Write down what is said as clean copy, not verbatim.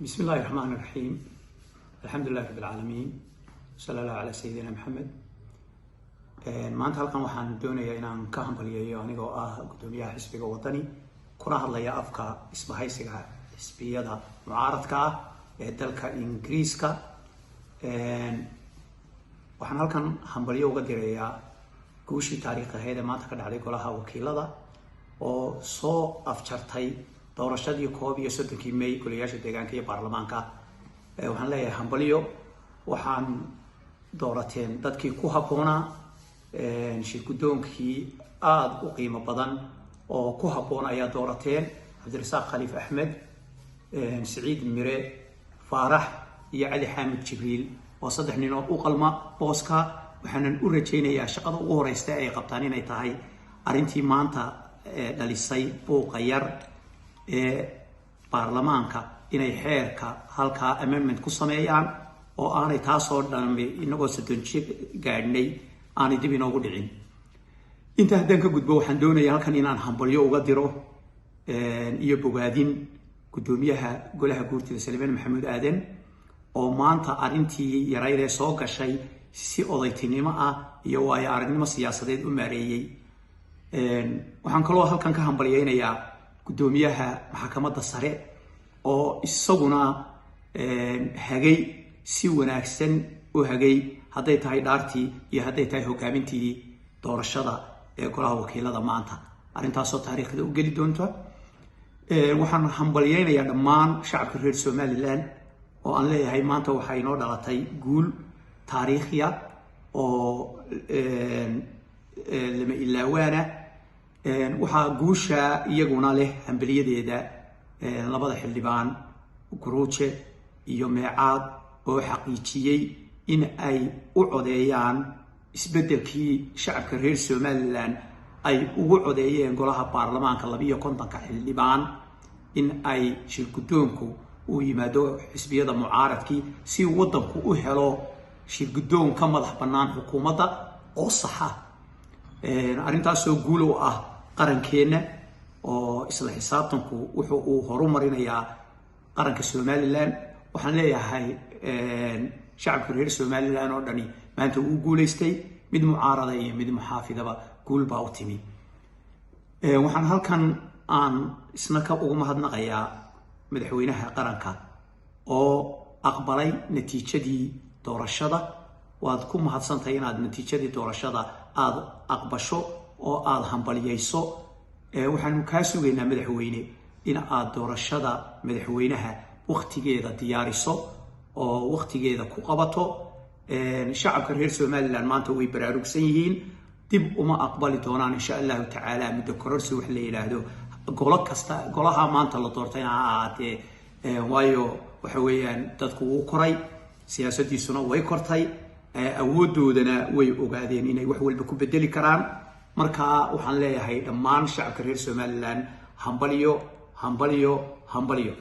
بسم الله الرحمن الرحيم. الحمد لله رب العالمين. صلى الله على سيدنا محمد. maanta halkan waxaan doonayaa inaan ka hambalyeeyo anigoo gudoomiyaha xisbiga wadani kuna hadlaya afka isbahaysiga xisbiyada mucaaradka ee dalka Ingiriiska. waxaan halkan hambalyo uga dirayaa guushii taariikhiga ee maanta ka dhacday golaha wakiilada oo soo afjartay doorashadii 31 May golayaasha deegaanka iyo baarlamaanka. waxaan leeyahay hambalyo, waxaan doorateen dadkii ku habboonaa, shirgudoonkii aad u qiimo badan oo ku habboon ayaa doorateen: Cabdirasaaq Khaliif Axmed, Saciid Mire Faarax iyo Cali Xaamid Jibriil oo saddex nin oo u qalma booska. waxaan u rajaynayaa shaqada ugu horeysa ay qabtaan inay tahay arintii maanta dhalisay buuqa yar ee baarlamaanka, inay xeerka halka amendment ku sameeyaan oo aanay taasoo dhan inagoo sadonji gaadhnay aanay dib inoogu dhicin. inta haddaan ka gudbo, waxaan doonayaa halkan inaan hambalyo uga diro iyo bogaadin gudoomiyaha golaha guurtida Salmaan Maxamuud Aadan oo maanta arintii yarayd ee soo gashay si odaytinimo iyo waayo aragnimo siyaasadeed u maareeyay. waxaan kaloo halkan ka hambalyeynayaa gudoomiyaha maxkamadda sare oo isaguna hagay si wanaagsan u hagay, hadday tahay dhaartii iyo hadday tahay hogaamintii doorashada ee golaha wakiilada maanta. arrintaasoo taariikhda u geli doonta. waxaan hambalyeynayaa dhammaan shacabka reer Somaliland oo aan leeyahay maanta waxay inoo dhalatay guul taariikhiya oo lama ilaawaana. waxaa guusha iyaguna leh hambalyadeeda labada xildhibaan Guruuje iyo Meecaad oo xaqiijiyay in ay u codeeyaan isbedelkii shacabka reer Somaliland ay ugu codeeyeen golaha baarlamaanka 52 xildhibaan in ay shirgudoonku u yimaado xisbiyada mucaaradkii si wadanku u helo shirgudoon ka madax bannaan xukuumadda oo sax ah. arrintaasoo guul u qarankeena oo isla xisaabtanku wuxuu uu horumarinayaa qaranka Somaliland. waxaan leeyahay shacabka reer Somaliland oo dhani maanta uu guuleystay, mid mucaarada iyo mid muxaafidaba guul baa u timi. waxaan halkan aan isna ka ugu mahadnaqayaa madaxweynaha qaranka oo aqbalay natiijadii doorashada. waad ku mahadsantahay inaad natiijadii doorashada aad aqbasho oo aad hambalyeyso. waxaanu kaa sugaynaa madaxweyne in aad doorashada madaxweynaha waqtigeeda diyaariso oo waqtigeeda ku qabato. shacabka reer Somaliland maanta way baraarugsan yihiin, dib uma aqbali doonaan insha Allah tacaala muddo kororsi wax la yiraahdo golo kasta. golaha maanta la doortayna ahaatee waayo waxa weeyaan dadku uu koray, siyaasadiisuna way kortay, awoodoodana way ogaadeen inay wax walba ku bedeli karaan. marka waxaan leeyahay dhammaan shacabka reer Somaliland hambalyo hambalyo hambalyo.